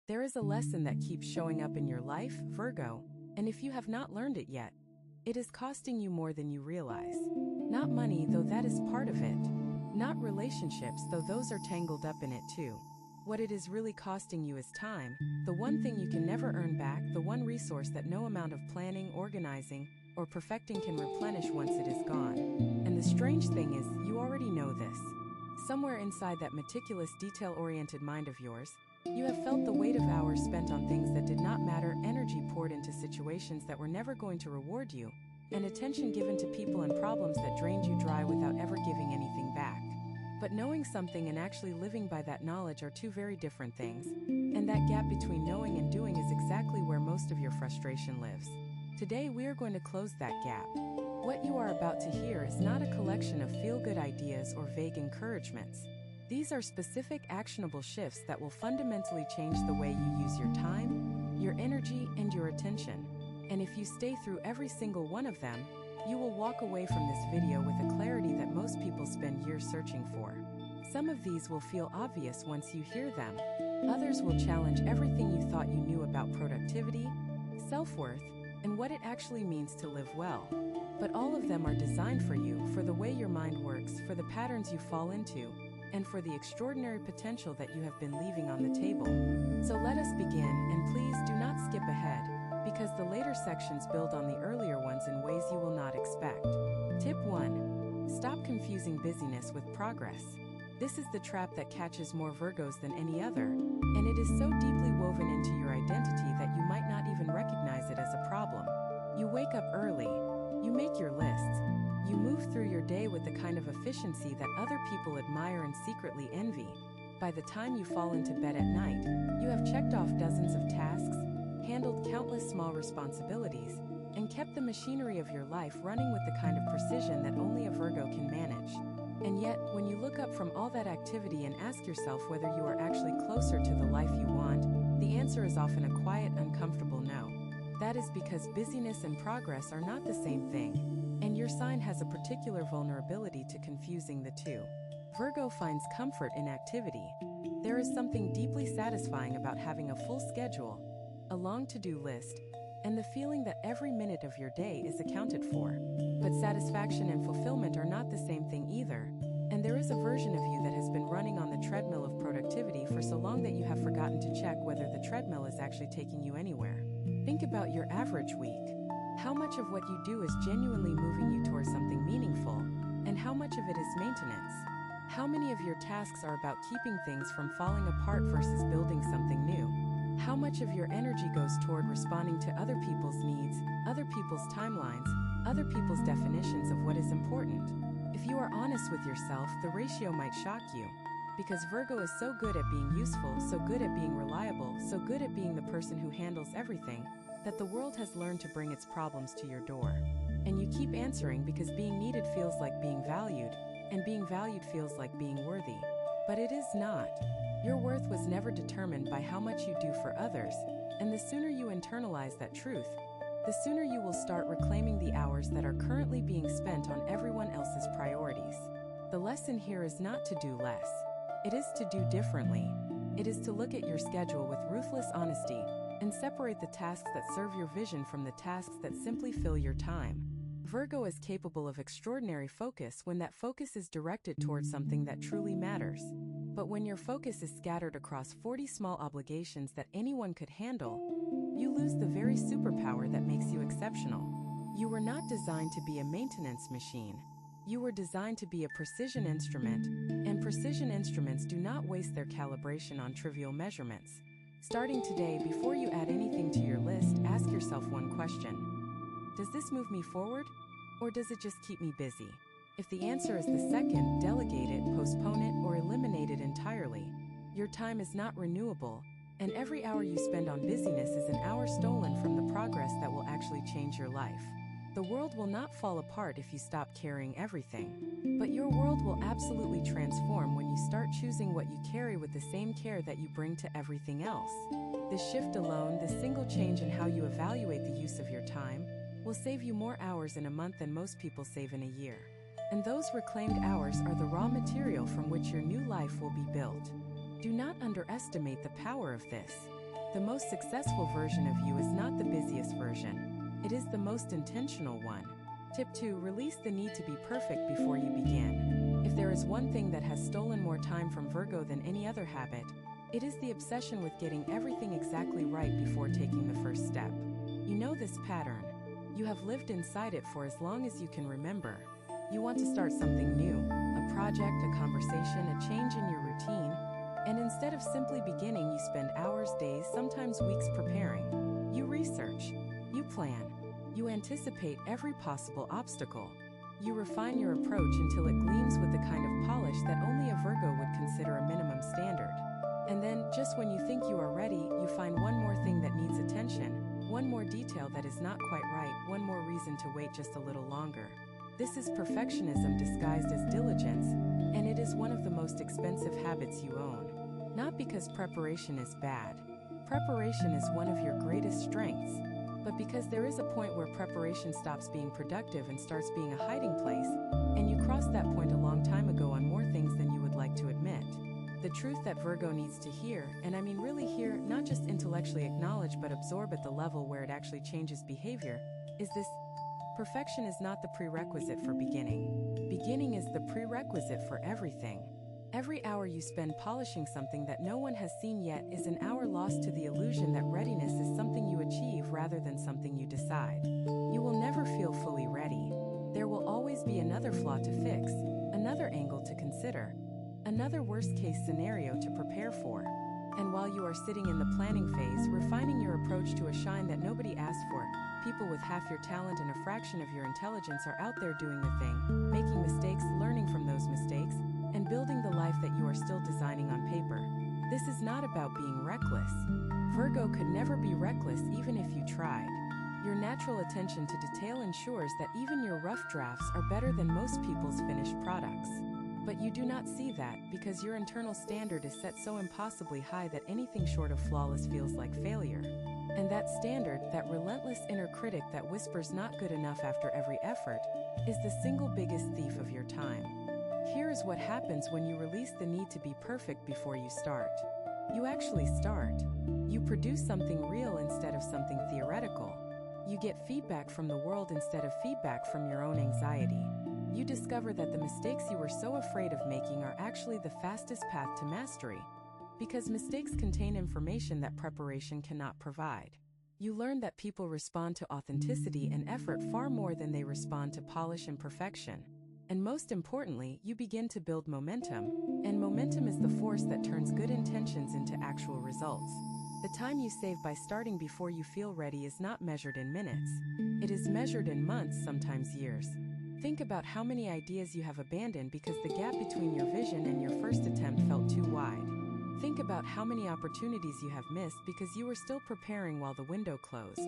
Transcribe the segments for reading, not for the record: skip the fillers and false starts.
There is a lesson that keeps showing up in your life, Virgo, and if you have not learned it yet, it is costing you more than you realize. Not money, though that is part of it. Not relationships, though those are tangled up in it too. What it is really costing you is time, the one thing you can never earn back, the one resource that no amount of planning, organizing, or perfecting can replenish once it is gone. And the strange thing is, you already know this. Somewhere inside that meticulous, detail-oriented mind of yours, you have felt the weight of hours spent on things that did not matter, energy poured into situations that were never going to reward you, and attention given to people and problems that drained you dry without ever giving anything back. But knowing something and actually living by that knowledge are two very different things, and that gap between knowing and doing is exactly where most of your frustration lives. Today we are going to close that gap. What you are about to hear is not a collection of feel-good ideas or vague encouragements. These are specific, actionable shifts that will fundamentally change the way you use your time, your energy, and your attention. And if you stay through every single one of them, you will walk away from this video with a clarity that most people spend years searching for. Some of these will feel obvious once you hear them. Others will challenge everything you thought you knew about productivity, self-worth, and what it actually means to live well. But all of them are designed for you, for the way your mind works, for the patterns you fall into, and for the extraordinary potential that you have been leaving on the table. So let us begin, and please do not skip ahead, because the later sections build on the earlier ones in ways you will not expect. Tip 1. Stop confusing busyness with progress. This is the trap that catches more Virgos than any other, and it is so deeply woven into your identity that you might not even recognize it as a problem. You wake up early, you make your lists, you move through your day with the kind of efficiency that other people admire and secretly envy. By the time you fall into bed at night, you have checked off dozens of tasks, handled countless small responsibilities, and kept the machinery of your life running with the kind of precision that only a Virgo can manage. And yet, when you look up from all that activity and ask yourself whether you are actually closer to the life you want, the answer is often a quiet, uncomfortable no. That is because busyness and progress are not the same thing, and your sign has a particular vulnerability to confusing the two. Virgo finds comfort in activity. There is something deeply satisfying about having a full schedule, a long to-do list, and the feeling that every minute of your day is accounted for. But satisfaction and fulfillment are not the same thing either, and there is a version of you that has been running on the treadmill of productivity for so long that you have forgotten to check whether the treadmill is actually taking you anywhere. Think about your average week. How much of what you do is genuinely moving you towards something meaningful, and how much of it is maintenance? How many of your tasks are about keeping things from falling apart versus building something new? How much of your energy goes toward responding to other people's needs, other people's timelines, other people's definitions of what is important? If you are honest with yourself, the ratio might shock you. Because Virgo is so good at being useful, so good at being reliable, so good at being the person who handles everything, that the world has learned to bring its problems to your door. And you keep answering because being needed feels like being valued, and being valued feels like being worthy. But it is not. Your worth was never determined by how much you do for others, and the sooner you internalize that truth, the sooner you will start reclaiming the hours that are currently being spent on everyone else's priorities. The lesson here is not to do less. It is to do differently. It is to look at your schedule with ruthless honesty and separate the tasks that serve your vision from the tasks that simply fill your time. Virgo is capable of extraordinary focus when that focus is directed towards something that truly matters. But when your focus is scattered across 40 small obligations that anyone could handle, you lose the very superpower that makes you exceptional. You were not designed to be a maintenance machine. You were designed to be a precision instrument, and precision instruments do not waste their calibration on trivial measurements. Starting today, before you add anything to your list, ask yourself one question. Does this move me forward, or does it just keep me busy? If the answer is the second, delegate it, postpone it, or eliminate it entirely. Your time is not renewable, and every hour you spend on busyness is an hour stolen from the progress that will actually change your life. The world will not fall apart if you stop carrying everything, but your world will absolutely transform when you start choosing what you carry with the same care that you bring to everything else. This shift alone, this single change in how you evaluate the use of your time, will save you more hours in a month than most people save in a year. And those reclaimed hours are the raw material from which your new life will be built. Do not underestimate the power of this. The most successful version of you is not the busiest version. It is the most intentional one. Tip 2. Release the need to be perfect before you begin. If there is one thing that has stolen more time from Virgo than any other habit, it is the obsession with getting everything exactly right before taking the first step. You know this pattern. You have lived inside it for as long as you can remember. You want to start something new, a project, a conversation, a change in your routine, and instead of simply beginning, you spend hours, days, sometimes weeks preparing. You research, you plan, you anticipate every possible obstacle. You refine your approach until it gleams with the kind of polish that only a Virgo would consider a minimum standard. And then, just when you think you are ready, you find one more thing that needs attention, one more detail that is not quite right, one more reason to wait just a little longer. This is perfectionism disguised as diligence, and it is one of the most expensive habits you own. Not because preparation is bad. Preparation is one of your greatest strengths. But because there is a point where preparation stops being productive and starts being a hiding place, and you crossed that point a long time ago on more things than you would like to admit. The truth that Virgo needs to hear, and I mean really hear, not just intellectually acknowledge but absorb at the level where it actually changes behavior, is this: perfection is not the prerequisite for beginning. Beginning is the prerequisite for everything. Every hour you spend polishing something that no one has seen yet is an hour lost to the illusion that readiness is something you achieve rather than something you decide. You will never feel fully ready. There will always be another flaw to fix, another angle to consider, another worst-case scenario to prepare for. And while you are sitting in the planning phase, refining your approach to a shine that nobody asked for, people with half your talent and a fraction of your intelligence are out there doing the thing, making mistakes, learning from those mistakes, and building the life that you are still designing on paper. This is not about being reckless. Virgo could never be reckless even if you tried. Your natural attention to detail ensures that even your rough drafts are better than most people's finished products. But you do not see that because your internal standard is set so impossibly high that anything short of flawless feels like failure. And that standard, that relentless inner critic that whispers not good enough after every effort, is the single biggest thief of your time. Here is what happens when you release the need to be perfect before you start. You actually start. You produce something real instead of something theoretical. You get feedback from the world instead of feedback from your own anxiety. You discover that the mistakes you were so afraid of making are actually the fastest path to mastery, because mistakes contain information that preparation cannot provide. You learn that people respond to authenticity and effort far more than they respond to polish and perfection. And most importantly, you begin to build momentum, and momentum is the force that turns good intentions into actual results. The time you save by starting before you feel ready is not measured in minutes. It is measured in months, sometimes years. Think about how many ideas you have abandoned because the gap between your vision and your first attempt felt too wide. Think about how many opportunities you have missed because you were still preparing while the window closed.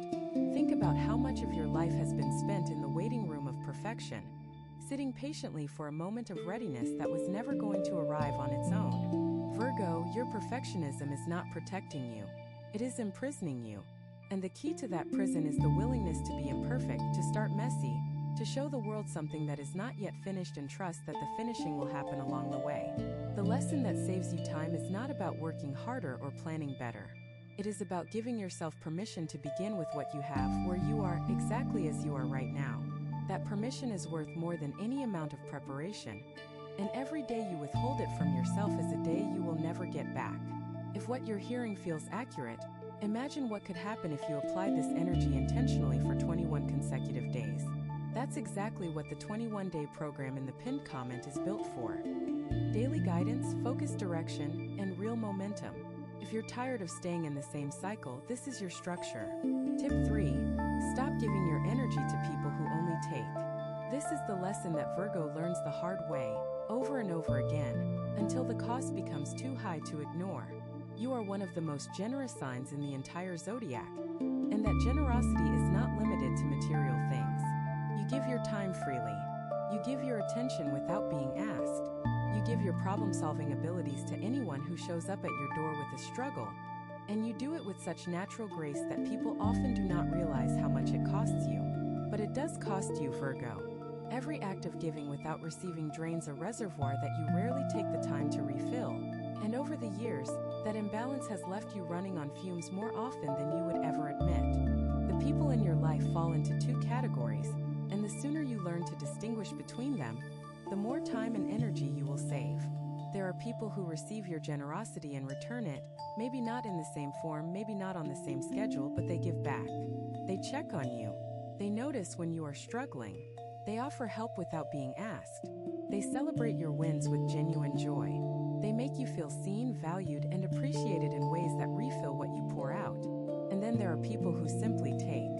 Think about how much of your life has been spent in the waiting room of perfection, sitting patiently for a moment of readiness that was never going to arrive on its own. Virgo, your perfectionism is not protecting you. It is imprisoning you. And the key to that prison is the willingness to be imperfect, to start messy, to show the world something that is not yet finished and trust that the finishing will happen along the way. The lesson that saves you time is not about working harder or planning better. It is about giving yourself permission to begin with what you have, where you are, exactly as you are right now. That permission is worth more than any amount of preparation, and every day you withhold it from yourself is a day you will never get back. If what you're hearing feels accurate, imagine what could happen if you applied this energy intentionally for 21 consecutive days. That's exactly what the 21-day program in the pinned comment is built for. Daily guidance, focused direction, and real momentum. If you're tired of staying in the same cycle, this is your structure. Tip 3. Stop giving your energy to people who only take. This is the lesson that Virgo learns the hard way, over and over again, until the cost becomes too high to ignore. You are one of the most generous signs in the entire zodiac, and that generosity is not limited to material things. You give your time freely. You give your attention without being asked. You give your problem-solving abilities to anyone who shows up at your door with a struggle, and you do it with such natural grace that people often do not realize how much it costs you. But it does cost you, Virgo. Every act of giving without receiving drains a reservoir that you rarely take the time to refill, and over the years, That imbalance has left you running on fumes more often than you would ever admit. The people in your life fall into two categories, and the sooner you learn to distinguish between them, the more time and energy you will save. There are people who receive your generosity and return it, maybe not in the same form, maybe not on the same schedule, but they give back. They check on you. They notice when you are struggling. They offer help without being asked. They celebrate your wins with genuine joy. They make you feel seen, valued, and appreciated in ways that refill what you pour out. And then there are people who simply take.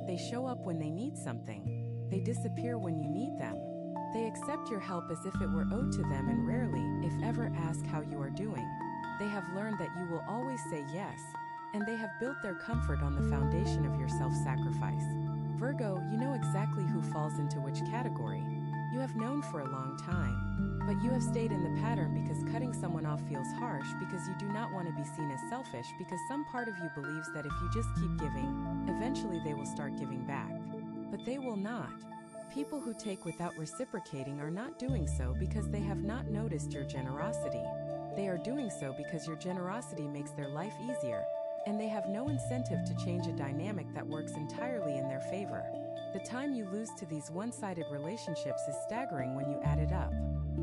They show up when they need something. They disappear when you need them. They accept your help as if it were owed to them and rarely, if ever, ask how you are doing. They have learned that you will always say yes, and they have built their comfort on the foundation of your self-sacrifice. Virgo, you know exactly who falls into which category. You have known for a long time, but you have stayed in the pattern because cutting someone off feels harsh, because you do not want to be seen as selfish, because some part of you believes that if you just keep giving, eventually they will start giving back. But they will not. People who take without reciprocating are not doing so because they have not noticed your generosity. They are doing so because your generosity makes their life easier, and they have no incentive to change a dynamic that works entirely in their favor. The time you lose to these one-sided relationships is staggering when you add it up.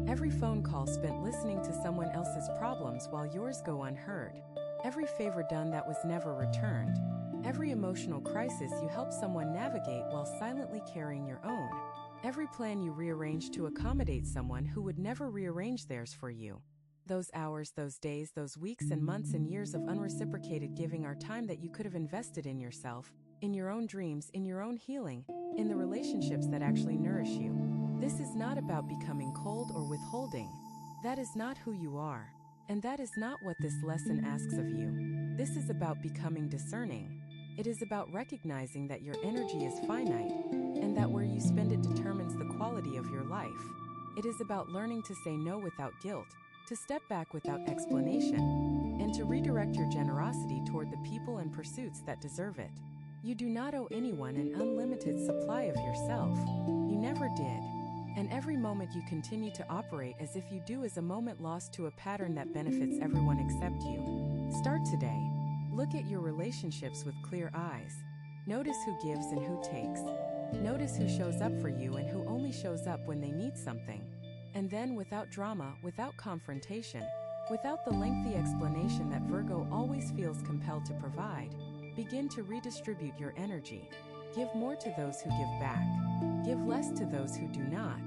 Every phone call spent listening to someone else's problems while yours go unheard. Every favor done that was never returned. Every emotional crisis you help someone navigate while silently carrying your own. Every plan you rearrange to accommodate someone who would never rearrange theirs for you. Those hours, those days, those weeks and months and years of unreciprocated giving are time that you could have invested in yourself, in your own dreams, in your own healing, in the relationships that actually nourish you. This is not about becoming cold or withholding. That is not who you are. And that is not what this lesson asks of you. This is about becoming discerning. It is about recognizing that your energy is finite, and that where you spend it determines the quality of your life. It is about learning to say no without guilt, to step back without explanation, and to redirect your generosity toward the people and pursuits that deserve it. You do not owe anyone an unlimited supply of yourself. You never did. And every moment you continue to operate as if you do is a moment lost to a pattern that benefits everyone except you. Start today. Look at your relationships with clear eyes. Notice who gives and who takes. Notice who shows up for you and who only shows up when they need something. And then, without drama, without confrontation, without the lengthy explanation that Virgo always feels compelled to provide, begin to redistribute your energy. Give more to those who give back. Give less to those who do not.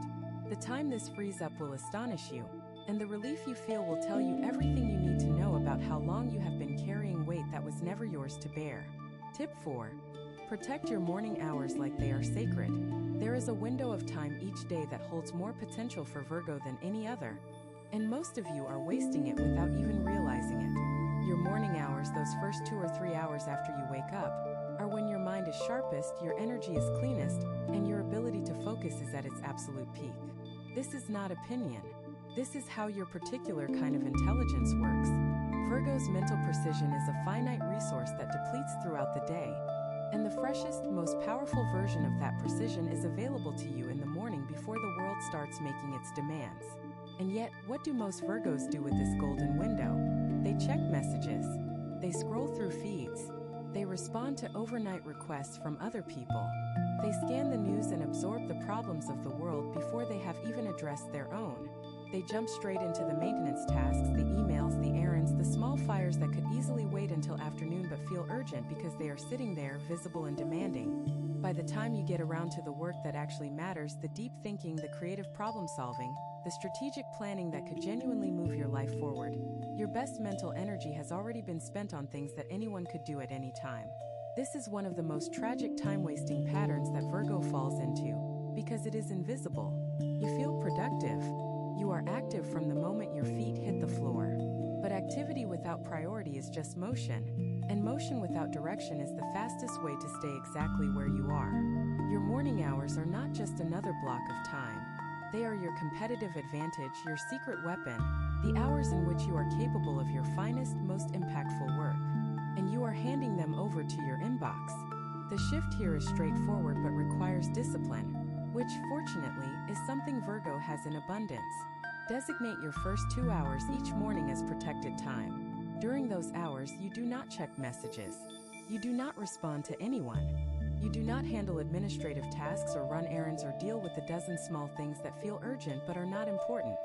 The time this frees up will astonish you, and the relief you feel will tell you everything you need to know about how long you have been carrying weight that was never yours to bear. Tip 4. Protect your morning hours like they are sacred. There is a window of time each day that holds more potential for Virgo than any other, and most of you are wasting it without even realizing it. Your morning hours, those first 2 or 3 hours after you wake up, are when your mind is sharpest, your energy is cleanest, and your ability to focus is at its absolute peak. This is not opinion. This is how your particular kind of intelligence works. Virgo's mental precision is a finite resource that depletes throughout the day, and the freshest, most powerful version of that precision is available to you in the morning before the world starts making its demands. And yet, what do most Virgos do with this golden window? They check messages. They scroll through feeds. They respond to overnight requests from other people. They scan the news and absorb the problems of the world before they have even addressed their own. They jump straight into the maintenance tasks, the emails, the errands, the small fires that could easily wait until afternoon but feel urgent because they are sitting there, visible and demanding. By the time you get around to the work that actually matters, the deep thinking, the creative problem solving, the strategic planning that could genuinely move your life forward, your best mental energy has already been spent on things that anyone could do at any time. This is one of the most tragic time-wasting patterns that Virgo falls into, because it is invisible. You feel productive. You are active from the moment your feet hit the floor. But activity without priority is just motion, and motion without direction is the fastest way to stay exactly where you are. Your morning hours are not just another block of time. They are your competitive advantage, your secret weapon, the hours in which you are capable of your finest, most impactful work. And you are handing them over to your inbox. The shift here is straightforward but requires discipline, which, fortunately, is something Virgo has in abundance. Designate your first 2 hours each morning as protected time. During those hours, you do not check messages. You do not respond to anyone. You do not handle administrative tasks or run errands or deal with the dozen small things that feel urgent but are not important.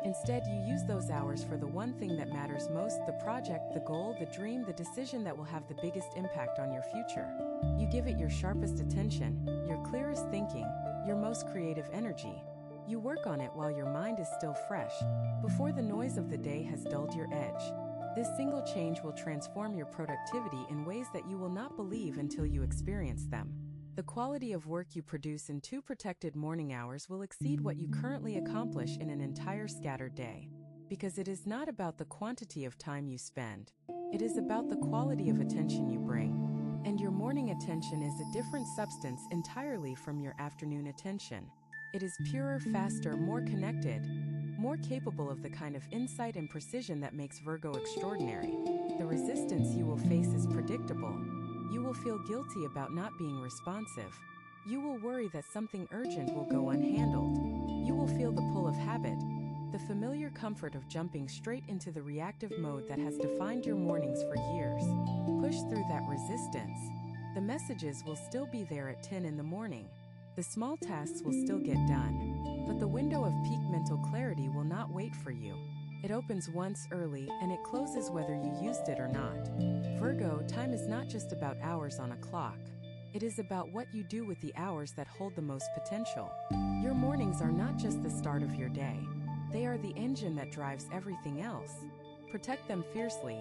Instead, you use those hours for the one thing that matters most: the project, the goal, the dream, the decision that will have the biggest impact on your future. You give it your sharpest attention, your clearest thinking, your most creative energy. You work on it while your mind is still fresh, before the noise of the day has dulled your edge. This single change will transform your productivity in ways that you will not believe until you experience them. The quality of work you produce in 2 protected morning hours will exceed what you currently accomplish in an entire scattered day. Because it is not about the quantity of time you spend. It is about the quality of attention you bring. And your morning attention is a different substance entirely from your afternoon attention. It is purer, faster, more connected, more capable of the kind of insight and precision that makes Virgo extraordinary. The resistance you will face is predictable. You will feel guilty about not being responsive. You will worry that something urgent will go unhandled. You will feel the pull of habit, the familiar comfort of jumping straight into the reactive mode that has defined your mornings for years. Push through that resistance. The messages will still be there at 10 in the morning. The small tasks will still get done. But the window of peak mental clarity will not wait for you. It opens once early and it closes whether you used it or not. Virgo, time is not just about hours on a clock. It is about what you do with the hours that hold the most potential. Your mornings are not just the start of your day. They are the engine that drives everything else. Protect them fiercely,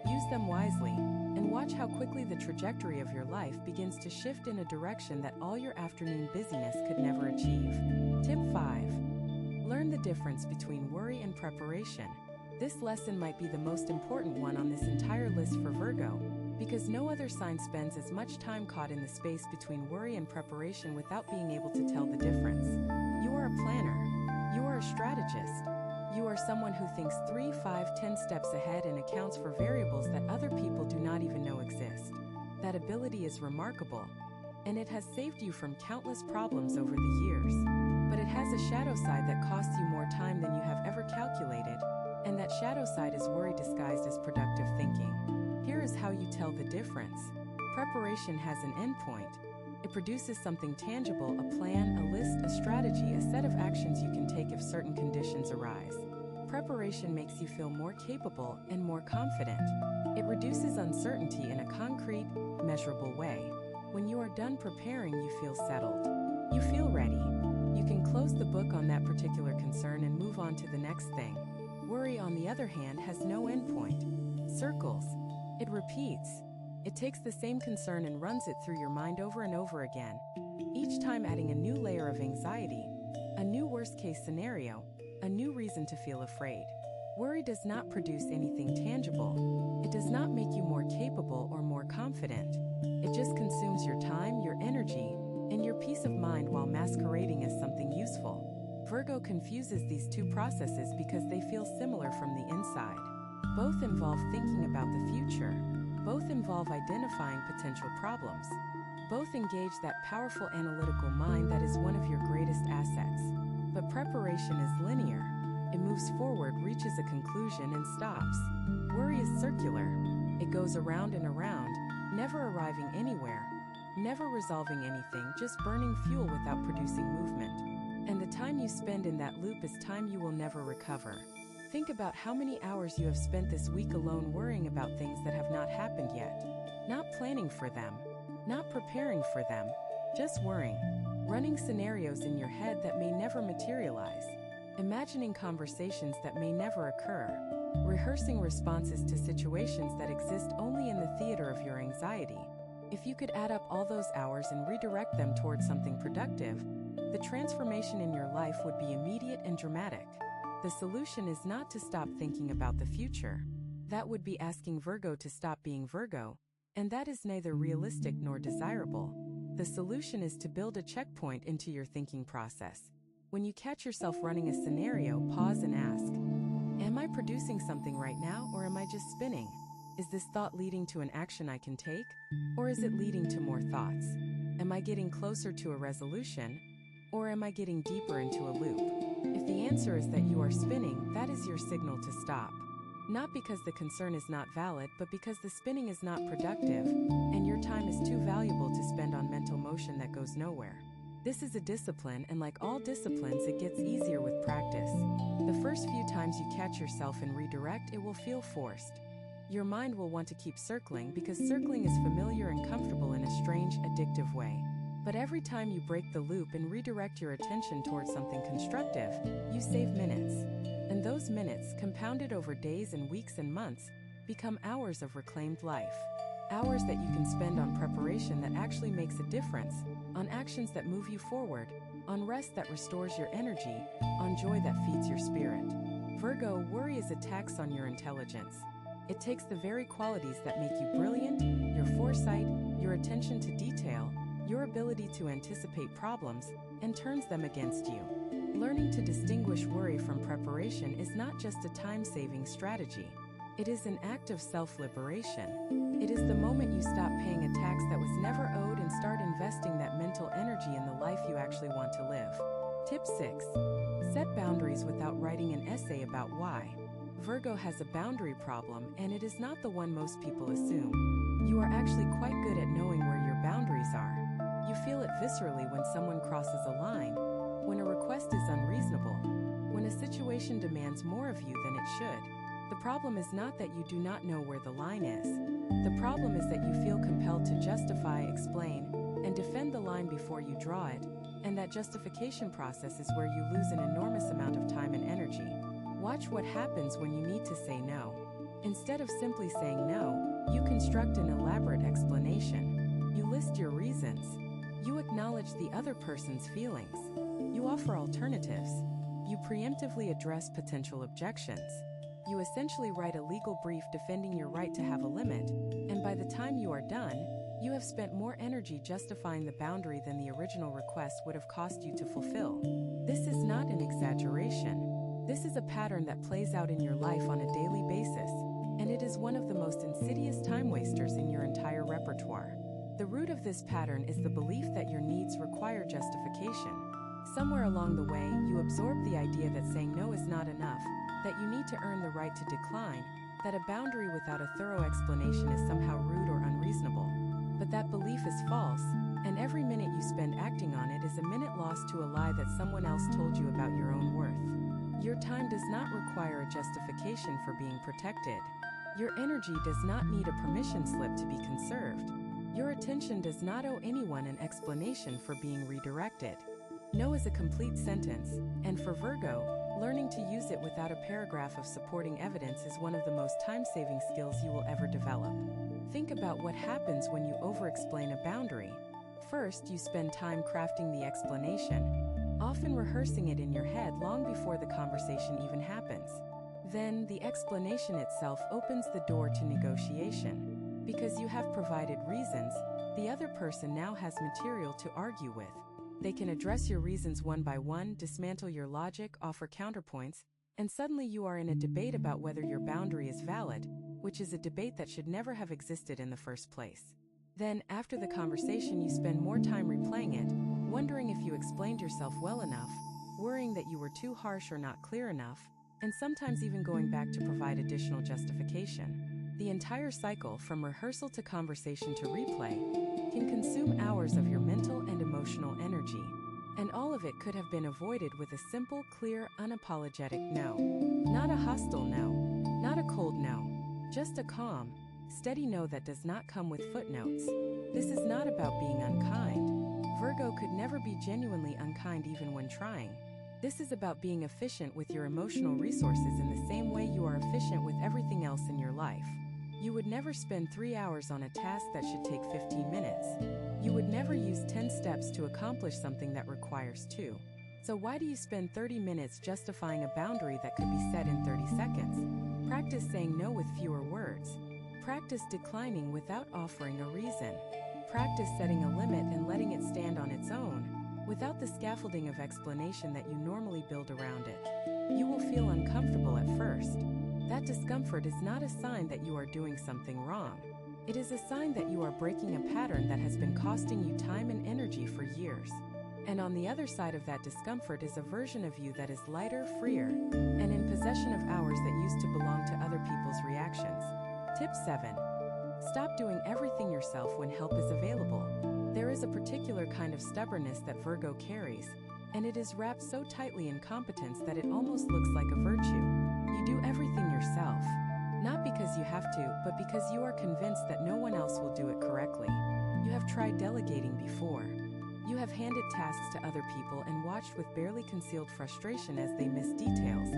use them wisely, and watch how quickly the trajectory of your life begins to shift in a direction that all your afternoon busyness could never achieve. Tip 5. Learn the difference between worry and preparation. This lesson might be the most important one on this entire list for Virgo, because no other sign spends as much time caught in the space between worry and preparation without being able to tell the difference. You are a planner. You are a strategist. You are someone who thinks 3, 5, 10 steps ahead and accounts for variables that other people do not even know exist. That ability is remarkable, and it has saved you from countless problems over the years. But it has a shadow side that costs you more time than you have ever calculated, and that shadow side is worry disguised as productive thinking. Here is how you tell the difference. Preparation has an endpoint. It produces something tangible: a plan, a list, a strategy, a set of actions you can take if certain conditions arise. Preparation makes you feel more capable and more confident. It reduces uncertainty in a concrete, measurable way. When you are done preparing, you feel settled. You feel ready. You can close the book on that particular concern and move on to the next thing. Worry, on the other hand, has no endpoint. Circles. It repeats. It takes the same concern and runs it through your mind over and over again, each time adding a new layer of anxiety, a new worst-case scenario, a new reason to feel afraid. Worry does not produce anything tangible. It does not make you more capable or more confident. It just consumes your time, your energy, and your peace of mind while masquerading as something useful. Virgo confuses these two processes because they feel similar from the inside. Both involve thinking about the future. Both involve identifying potential problems. Both engage that powerful analytical mind that is one of your greatest assets. But preparation is linear. It moves forward, reaches a conclusion, and stops. Worry is circular. It goes around and around, never arriving anywhere, never resolving anything, just burning fuel without producing movement. And the time you spend in that loop is time you will never recover. Think about how many hours you have spent this week alone worrying about things that have not happened yet. Not planning for them, not preparing for them, just worrying. Running scenarios in your head that may never materialize. Imagining conversations that may never occur. Rehearsing responses to situations that exist only in the theater of your anxiety. If you could add up all those hours and redirect them towards something productive, the transformation in your life would be immediate and dramatic. The solution is not to stop thinking about the future. That would be asking Virgo to stop being Virgo, and that is neither realistic nor desirable. The solution is to build a checkpoint into your thinking process. When you catch yourself running a scenario, pause and ask, am I producing something right now, or am I just spinning? Is this thought leading to an action I can take, or is it leading to more thoughts? Am I getting closer to a resolution, or am I getting deeper into a loop? If the answer is that you are spinning, that is your signal to stop. Not because the concern is not valid, but because the spinning is not productive, and your time is too valuable to spend on mental motion that goes nowhere. This is a discipline, and like all disciplines, it gets easier with practice. The first few times you catch yourself and redirect, it will feel forced. Your mind will want to keep circling because circling is familiar and comfortable in a strange, addictive way. But every time you break the loop and redirect your attention towards something constructive, you save minutes. And those minutes, compounded over days and weeks and months, become hours of reclaimed life. Hours that you can spend on preparation that actually makes a difference, on actions that move you forward, on rest that restores your energy, on joy that feeds your spirit. Virgo, worry is a tax on your intelligence. It takes the very qualities that make you brilliant, your foresight, your attention to detail, your ability to anticipate problems, and turns them against you. Learning to distinguish worry from preparation is not just a time-saving strategy. It is an act of self-liberation. It is the moment you stop paying a tax that was never owed and start investing that mental energy in the life you actually want to live. Tip 6. Set boundaries without writing an essay about why. Virgo has a boundary problem, and it is not the one most people assume. You are actually quite good at knowing where your boundaries are. You feel it viscerally when someone crosses a line, when a request is unreasonable, when a situation demands more of you than it should. The problem is not that you do not know where the line is. The problem is that you feel compelled to justify, explain, and defend the line before you draw it, and that justification process is where you lose an enormous amount of time and energy. Watch what happens when you need to say no. Instead of simply saying no, you construct an elaborate explanation. You list your reasons. You acknowledge the other person's feelings. You offer alternatives. You preemptively address potential objections. You essentially write a legal brief defending your right to have a limit, and by the time you are done, you have spent more energy justifying the boundary than the original request would have cost you to fulfill. This is not an exaggeration. This is a pattern that plays out in your life on a daily basis, and it is one of the most insidious time wasters in your entire repertoire. The root of this pattern is the belief that your needs require justification. Somewhere along the way, you absorb the idea that saying no is not enough, that you need to earn the right to decline, that a boundary without a thorough explanation is somehow rude or unreasonable. But that belief is false, and every minute you spend acting on it is a minute lost to a lie that someone else told you about your own worth. Your time does not require a justification for being protected. Your energy does not need a permission slip to be conserved. Your attention does not owe anyone an explanation for being redirected. No is a complete sentence, and for Virgo, learning to use it without a paragraph of supporting evidence is one of the most time-saving skills you will ever develop. Think about what happens when you over-explain a boundary. First, you spend time crafting the explanation, often rehearsing it in your head long before the conversation even happens. Then, the explanation itself opens the door to negotiation. Because you have provided reasons, the other person now has material to argue with. They can address your reasons one by one, dismantle your logic, offer counterpoints, and suddenly you are in a debate about whether your boundary is valid, which is a debate that should never have existed in the first place. Then, after the conversation, you spend more time replaying it, wondering if you explained yourself well enough, worrying that you were too harsh or not clear enough, and sometimes even going back to provide additional justification. The entire cycle, from rehearsal to conversation to replay, can consume hours of your mental and emotional energy. And all of it could have been avoided with a simple, clear, unapologetic no. Not a hostile no, not a cold no, just a calm, steady no that does not come with footnotes. This is not about being unkind. Virgo could never be genuinely unkind even when trying. This is about being efficient with your emotional resources in the same way you are efficient with everything else in your life. You would never spend 3 hours on a task that should take 15 minutes. You would never use 10 steps to accomplish something that requires 2. So why do you spend 30 minutes justifying a boundary that could be set in 30 seconds? Practice saying no with fewer words. Practice declining without offering a reason. Practice setting a limit and letting it stand on its own, without the scaffolding of explanation that you normally build around it. You will feel uncomfortable at first. That discomfort is not a sign that you are doing something wrong. It is a sign that you are breaking a pattern that has been costing you time and energy for years. And on the other side of that discomfort is a version of you that is lighter, freer, and in possession of hours that used to belong to other people's reactions. Tip 7. Stop doing everything yourself when help is available. There is a particular kind of stubbornness that Virgo carries, and it is wrapped so tightly in competence that it almost looks like a virtue. You do everything yourself, not because you have to, but because you are convinced that no one else will do it correctly. You have tried delegating before. You have handed tasks to other people and watched with barely concealed frustration as they missed details,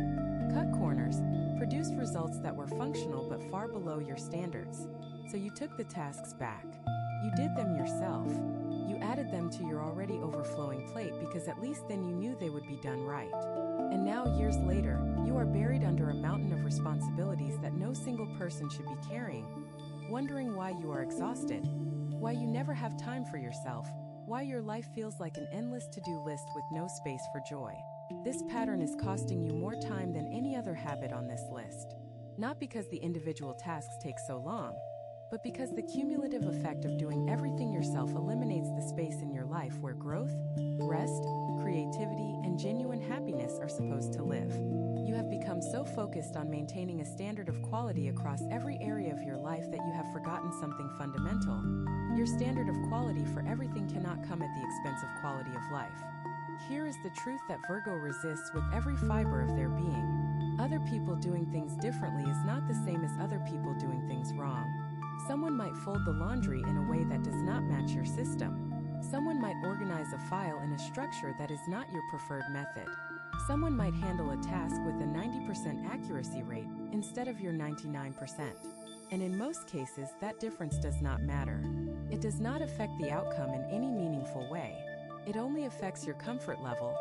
cut corners, produced results that were functional but far below your standards. So you took the tasks back. You did them yourself. You added them to your already overflowing plate because at least then you knew they would be done right. And now, years later, you are buried under a mountain of responsibilities that no single person should be carrying, wondering why you are exhausted, why you never have time for yourself, why your life feels like an endless to-do list with no space for joy. This pattern is costing you more time than any other habit on this list. Not because the individual tasks take so long, but because the cumulative effect of doing everything yourself eliminates the space in your life where growth, rest, creativity, and genuine happiness are supposed to live. You have become so focused on maintaining a standard of quality across every area of your life that you have forgotten something fundamental. Your standard of quality for everything cannot come at the expense of quality of life. Here is the truth that Virgo resists with every fiber of their being. Other people doing things differently is not the same as other people doing things wrong. Someone might fold the laundry in a way that does not match your system. Someone might organize a file in a structure that is not your preferred method. Someone might handle a task with a 90% accuracy rate instead of your 99%. And in most cases, that difference does not matter. It does not affect the outcome in any meaningful way. It only affects your comfort level,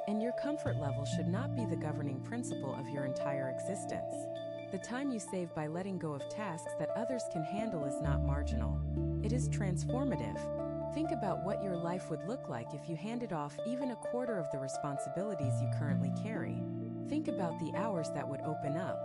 and your comfort level should not be the governing principle of your entire existence. The time you save by letting go of tasks that others can handle is not marginal. It is transformative. Think about what your life would look like if you handed off even a quarter of the responsibilities you currently carry. Think about the hours that would open up.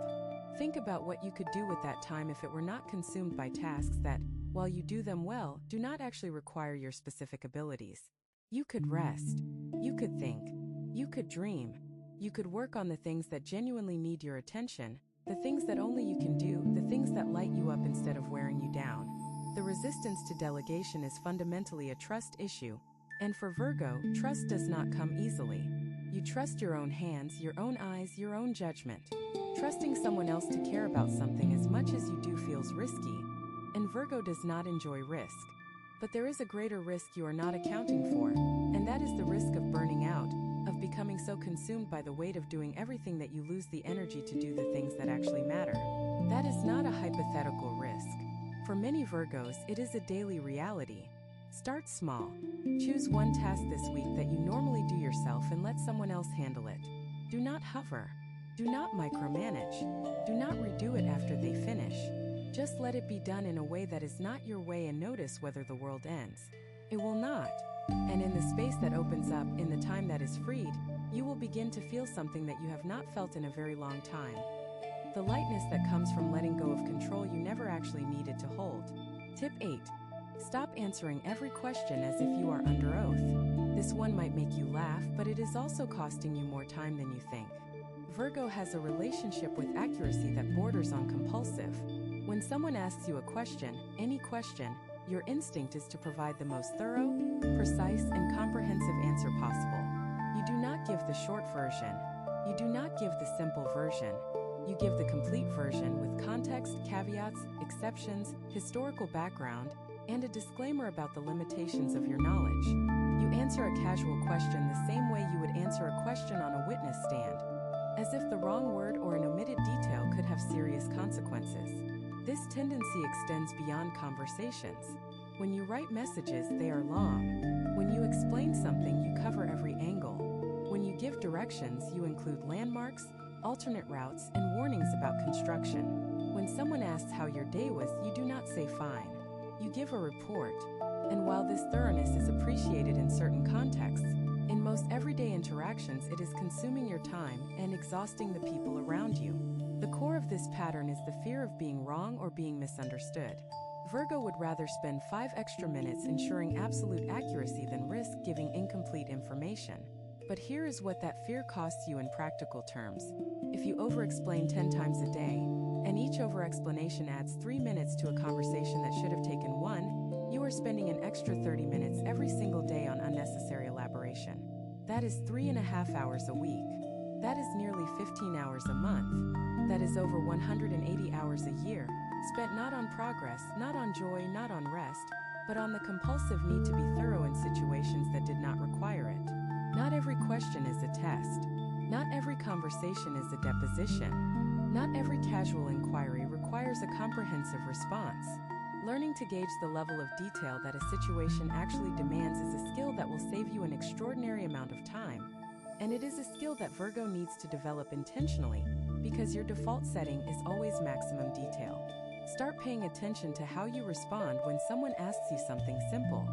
Think about what you could do with that time if it were not consumed by tasks that, while you do them well, do not actually require your specific abilities. You could rest. You could think. You could dream. You could work on the things that genuinely need your attention, the things that only you can do, the things that light you up instead of wearing you down. The resistance to delegation is fundamentally a trust issue, and for Virgo, trust does not come easily. You trust your own hands, your own eyes, your own judgment. Trusting someone else to care about something as much as you do feels risky, and Virgo does not enjoy risk. But there is a greater risk you are not accounting for, and that is the risk of burning out, of becoming so consumed by the weight of doing everything that you lose the energy to do the things that actually matter. That is not a hypothetical risk. For many Virgos, it is a daily reality. Start small. Choose one task this week that you normally do yourself and let someone else handle it. Do not hover. Do not micromanage. Do not redo it after they finish. Just let it be done in a way that is not your way and notice whether the world ends. It will not. And in the space that opens up, in the time that is freed, you will begin to feel something that you have not felt in a very long time. The lightness that comes from letting go of control you never actually needed to hold. Tip 8. Stop answering every question as if you are under oath. This one might make you laugh, but it is also costing you more time than you think. Virgo has a relationship with accuracy that borders on compulsive. When someone asks you a question, any question, your instinct is to provide the most thorough, precise, and comprehensive answer possible. You do not give the short version. You do not give the simple version. You give the complete version with context, caveats, exceptions, historical background, and a disclaimer about the limitations of your knowledge. You answer a casual question the same way you would answer a question on a witness stand, as if the wrong word or an omitted detail could have serious consequences. This tendency extends beyond conversations. When you write messages, they are long. When you explain something, you cover every angle. When you give directions, you include landmarks, alternate routes, and warnings about construction. When someone asks how your day was, you do not say fine. You give a report. And while this thoroughness is appreciated in certain contexts, in most everyday interactions it is consuming your time and exhausting the people around you. The core of this pattern is the fear of being wrong or being misunderstood. Virgo would rather spend 5 extra minutes ensuring absolute accuracy than risk giving incomplete information. But here is what that fear costs you in practical terms. If you over-explain 10 times a day, and each over-explanation adds 3 minutes to a conversation that should have taken 1, you are spending an extra 30 minutes every single day on unnecessary elaboration. That is 3.5 hours a week. That is nearly 15 hours a month. That is over 180 hours a year, spent not on progress, not on joy, not on rest, but on the compulsive need to be thorough in situations that did not require it. Not every question is a test. Not every conversation is a deposition. Not every casual inquiry requires a comprehensive response. Learning to gauge the level of detail that a situation actually demands is a skill that will save you an extraordinary amount of time. And it is a skill that Virgo needs to develop intentionally, because your default setting is always maximum detail. Start paying attention to how you respond when someone asks you something simple.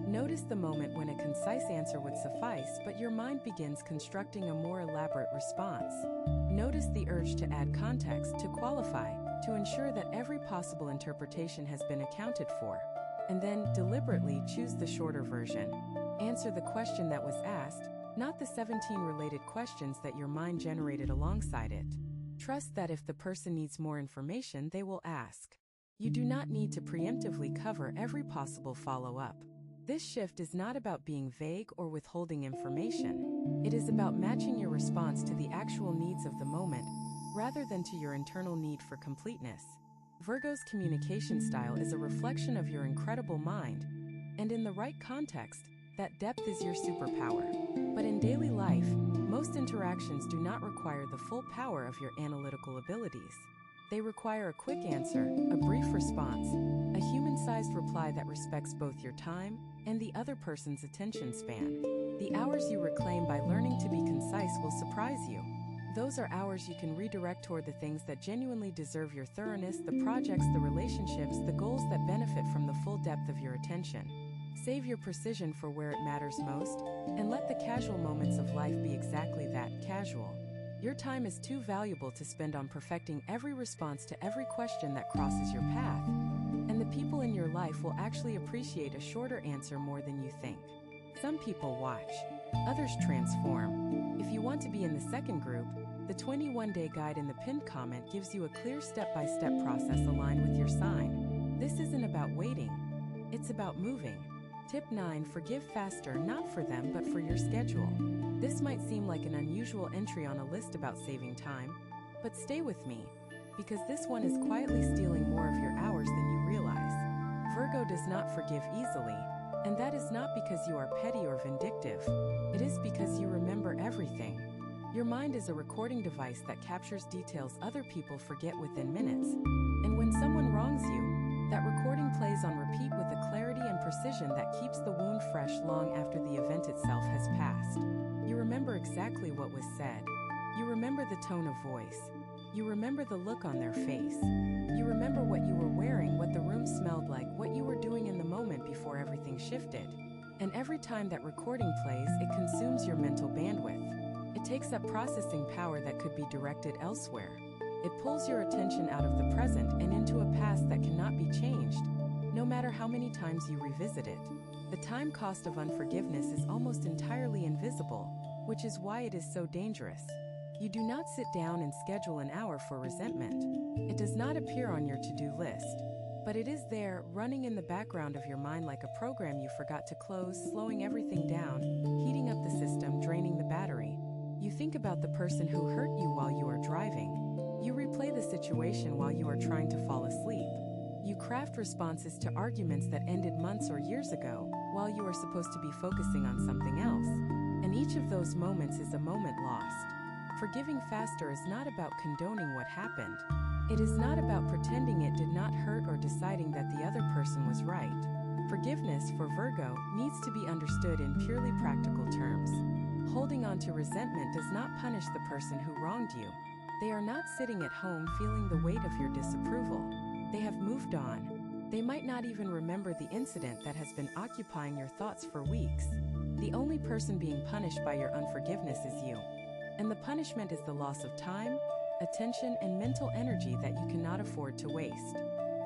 Notice the moment when a concise answer would suffice, but your mind begins constructing a more elaborate response. Notice the urge to add context, to qualify, to ensure that every possible interpretation has been accounted for. And then, deliberately choose the shorter version. Answer the question that was asked, not the 17 related questions that your mind generated alongside it. Trust that if the person needs more information, they will ask. You do not need to preemptively cover every possible follow-up. This shift is not about being vague or withholding information. It is about matching your response to the actual needs of the moment, rather than to your internal need for completeness. Virgo's communication style is a reflection of your incredible mind, and in the right context, that depth is your superpower. But in daily life, most interactions do not require the full power of your analytical abilities. They require a quick answer, a brief response, a human-sized reply that respects both your time and the other person's attention span. The hours you reclaim by learning to be concise will surprise you. Those are hours you can redirect toward the things that genuinely deserve your thoroughness, the projects, the relationships, the goals that benefit from the full depth of your attention. Save your precision for where it matters most, and let the casual moments of life be exactly that, casual. Your time is too valuable to spend on perfecting every response to every question that crosses your path, and the people in your life will actually appreciate a shorter answer more than you think. Some people watch, others transform. If you want to be in the second group, the 21-day guide in the pinned comment gives you a clear step-by-step process aligned with your sign. This isn't about waiting, it's about moving. Tip 9. Forgive faster, not for them but for your schedule. This might seem like an unusual entry on a list about saving time, but stay with me, because this one is quietly stealing more of your hours than you realize. Virgo does not forgive easily, and that is not because you are petty or vindictive. It is because you remember everything. Your mind is a recording device that captures details other people forget within minutes, and when someone wrongs you, that recording plays on repeat with a clarity and precision that keeps the wound fresh long after the event itself has passed. You remember exactly what was said. You remember the tone of voice. You remember the look on their face. You remember what you were wearing, what the room smelled like, what you were doing in the moment before everything shifted. And every time that recording plays, it consumes your mental bandwidth. It takes up processing power that could be directed elsewhere. It pulls your attention out of the present and into a past that cannot be changed, no matter how many times you revisit it. The time cost of unforgiveness is almost entirely invisible, which is why it is so dangerous. You do not sit down and schedule an hour for resentment. It does not appear on your to-do list, but it is there, running in the background of your mind like a program you forgot to close, slowing everything down, heating up the system, draining the battery. You think about the person who hurt you while you are driving. You replay the situation while you are trying to fall asleep. You craft responses to arguments that ended months or years ago, while you are supposed to be focusing on something else. And each of those moments is a moment lost. Forgiving faster is not about condoning what happened. It is not about pretending it did not hurt or deciding that the other person was right. Forgiveness, for Virgo, needs to be understood in purely practical terms. Holding on to resentment does not punish the person who wronged you. They are not sitting at home feeling the weight of your disapproval. They have moved on. They might not even remember the incident that has been occupying your thoughts for weeks. The only person being punished by your unforgiveness is you. And the punishment is the loss of time, attention, and mental energy that you cannot afford to waste.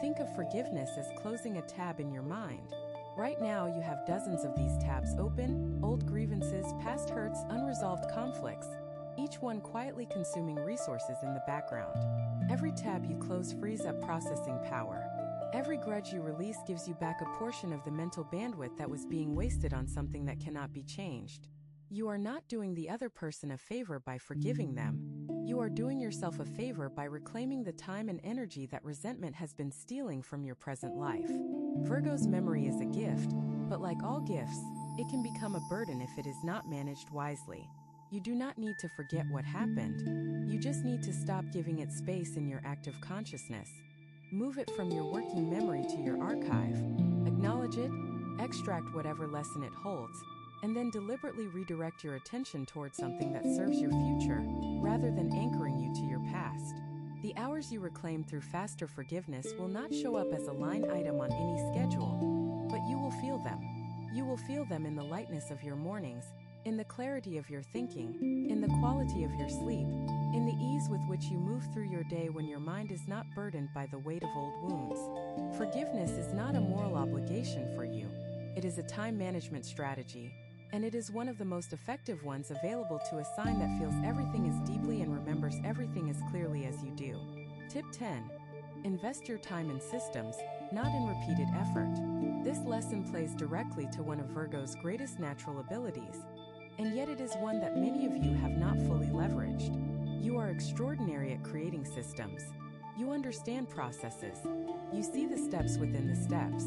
Think of forgiveness as closing a tab in your mind. Right now, you have dozens of these tabs open: old grievances, past hurts, unresolved conflicts, each one quietly consuming resources in the background. Every tab you close frees up processing power. Every grudge you release gives you back a portion of the mental bandwidth that was being wasted on something that cannot be changed. You are not doing the other person a favor by forgiving them. You are doing yourself a favor by reclaiming the time and energy that resentment has been stealing from your present life. Virgo's memory is a gift, but like all gifts, it can become a burden if it is not managed wisely. You do not need to forget what happened. You just need to stop giving it space in your active consciousness. Move it from your working memory to your archive. Acknowledge it, extract whatever lesson it holds, and then deliberately redirect your attention towards something that serves your future, rather than anchoring you to your past. The hours you reclaim through faster forgiveness will not show up as a line item on any schedule, but you will feel them. You will feel them in the lightness of your mornings, in the clarity of your thinking, in the quality of your sleep, in the ease with which you move through your day when your mind is not burdened by the weight of old wounds. Forgiveness is not a moral obligation for you. It is a time management strategy, and it is one of the most effective ones available to a sign that feels everything as deeply and remembers everything as clearly as you do. Tip 10. Invest your time in systems, not in repeated effort. This lesson plays directly to one of Virgo's greatest natural abilities, and yet it is one that many of you have not fully leveraged. You are extraordinary at creating systems. You understand processes. You see the steps within the steps.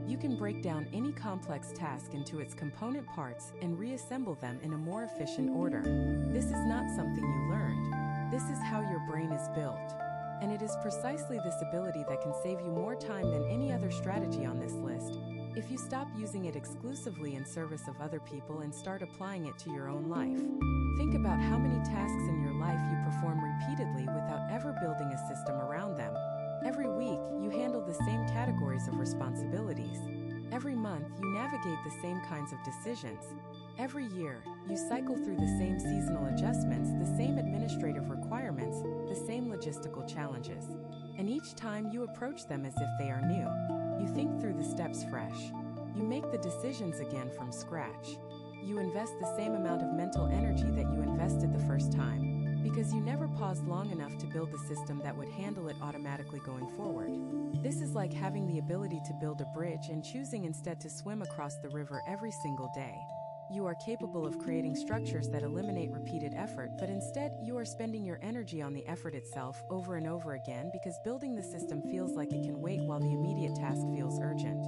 You can break down any complex task into its component parts and reassemble them in a more efficient order. This is not something you learned. This is how your brain is built. And it is precisely this ability that can save you more time than any other strategy on this list, if you stop using it exclusively in service of other people and start applying it to your own life. Think about how many tasks in your life you perform repeatedly without ever building a system around them. Every week, you handle the same categories of responsibilities. Every month, you navigate the same kinds of decisions. Every year, you cycle through the same seasonal adjustments, the same administrative requirements, the same logistical challenges. And each time you approach them as if they are new. You think through the steps fresh. You make the decisions again from scratch. You invest the same amount of mental energy that you invested the first time, because you never paused long enough to build the system that would handle it automatically going forward. This is like having the ability to build a bridge and choosing instead to swim across the river every single day. You are capable of creating structures that eliminate repeated effort, but instead you are spending your energy on the effort itself over and over again because building the system feels like it can wait while the immediate task feels urgent.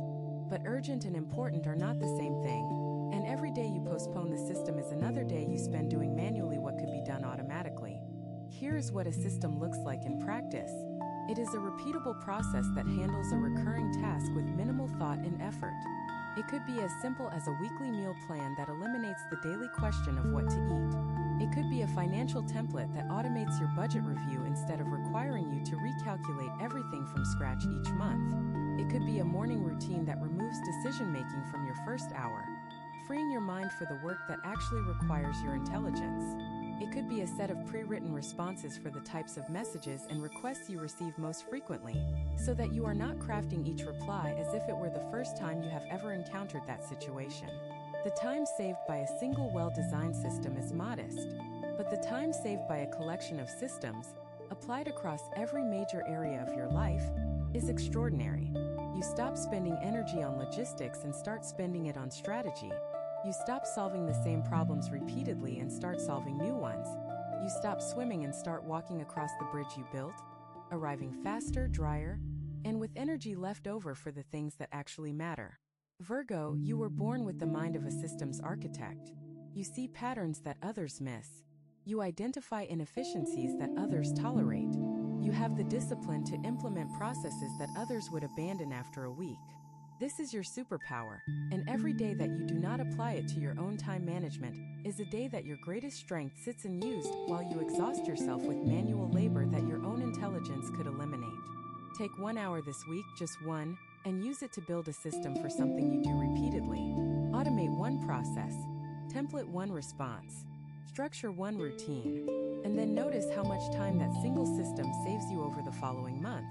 But urgent and important are not the same thing, and every day you postpone the system is another day you spend doing manually what could be done automatically. Here is what a system looks like in practice. It is a repeatable process that handles a recurring task with minimal thought and effort. It could be as simple as a weekly meal plan that eliminates the daily question of what to eat. It could be a financial template that automates your budget review instead of requiring you to recalculate everything from scratch each month. It could be a morning routine that removes decision-making from your first hour, freeing your mind for the work that actually requires your intelligence. It could be a set of pre-written responses for the types of messages and requests you receive most frequently, so that you are not crafting each reply as if it were the first time you have ever encountered that situation. The time saved by a single well-designed system is modest, but the time saved by a collection of systems, applied across every major area of your life, is extraordinary. You stop spending energy on logistics and start spending it on strategy. You stop solving the same problems repeatedly and start solving new ones. You stop swimming and start walking across the bridge you built, arriving faster, drier, and with energy left over for the things that actually matter. Virgo, you were born with the mind of a systems architect. You see patterns that others miss. You identify inefficiencies that others tolerate. You have the discipline to implement processes that others would abandon after a week. This is your superpower, and every day that you do not apply it to your own time management is a day that your greatest strength sits unused while you exhaust yourself with manual labor that your own intelligence could eliminate. Take 1 hour this week, just one, and use it to build a system for something you do repeatedly. Automate one process, template one response, structure one routine, and then notice how much time that single system saves you over the following month.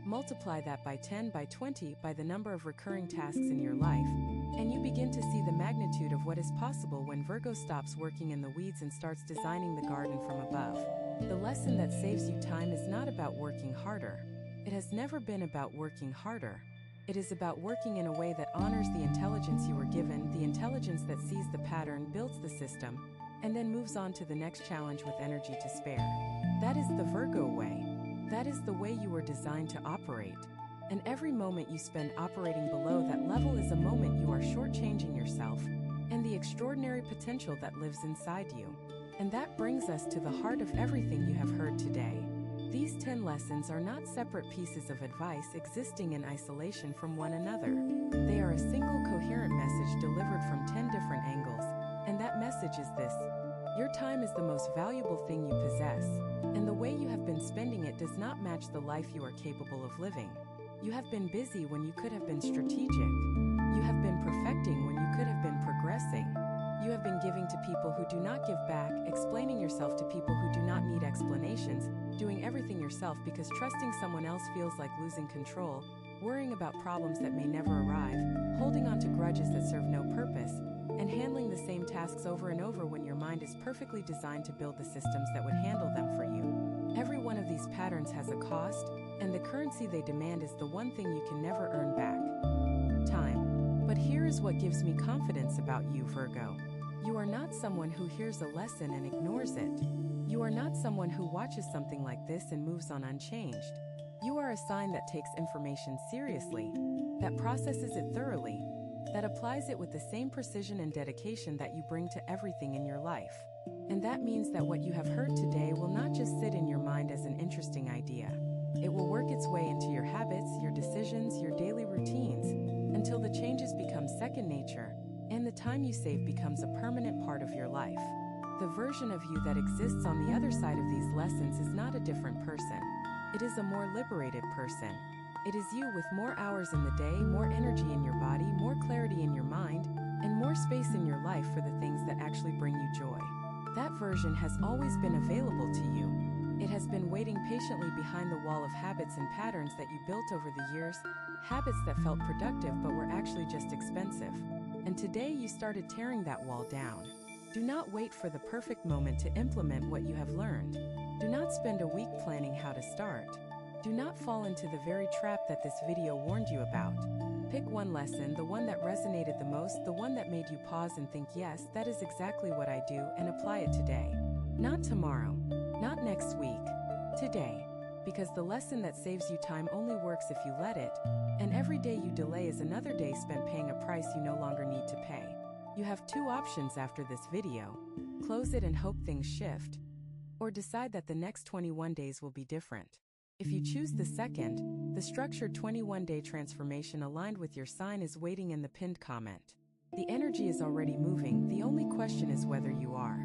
Multiply that by 10 by 20 by the number of recurring tasks in your life, and you begin to see the magnitude of what is possible when Virgo stops working in the weeds and starts designing the garden from above. The lesson that saves you time is not about working harder. It has never been about working harder. It is about working in a way that honors the intelligence you were given, the intelligence that sees the pattern, builds the system, and then moves on to the next challenge with energy to spare. That is the Virgo way. That is the way you were designed to operate. And every moment you spend operating below that level is a moment you are shortchanging yourself and the extraordinary potential that lives inside you. And that brings us to the heart of everything you have heard today. These 10 lessons are not separate pieces of advice existing in isolation from one another. They are a single coherent message delivered from 10 different angles, and that message is this: your time is the most valuable thing you possess, and the way you have been spending it does not match the life you are capable of living. You have been busy when you could have been strategic. You have been perfecting when you could have been progressing. You have been giving to people who do not give back, explaining yourself to people who do not need explanations, doing everything yourself because trusting someone else feels like losing control, worrying about problems that may never arrive, holding on to grudges that serve no purpose, and handling the same tasks over and over when your mind is perfectly designed to build the systems that would handle them for you. Every one of these patterns has a cost, and the currency they demand is the one thing you can never earn back: time. But here is what gives me confidence about you, Virgo. You are not someone who hears a lesson and ignores it. You are not someone who watches something like this and moves on unchanged. You are a sign that takes information seriously, that processes it thoroughly, that applies it with the same precision and dedication that you bring to everything in your life. And that means that what you have heard today will not just sit in your mind as an interesting idea. It will work its way into your habits, your decisions, your daily routines, until the changes become second nature, and the time you save becomes a permanent part of your life. The version of you that exists on the other side of these lessons is not a different person. It is a more liberated person. It is you with more hours in the day, more energy in your body, more clarity in your mind, and more space in your life for the things that actually bring you joy. That version has always been available to you. It has been waiting patiently behind the wall of habits and patterns that you built over the years, habits that felt productive but were actually just expensive. And today you started tearing that wall down. Do not wait for the perfect moment to implement what you have learned. Do not spend a week planning how to start. Do not fall into the very trap that this video warned you about. Pick one lesson, the one that resonated the most, the one that made you pause and think, yes, that is exactly what I do, and apply it today. Not tomorrow, not next week, today. Because the lesson that saves you time only works if you let it, and every day you delay is another day spent paying a price you no longer need to pay. You have two options after this video: close it and hope things shift, or decide that the next 21 days will be different. If you choose the second, the structured 21-day transformation aligned with your sign is waiting in the pinned comment. The energy is already moving, the only question is whether you are.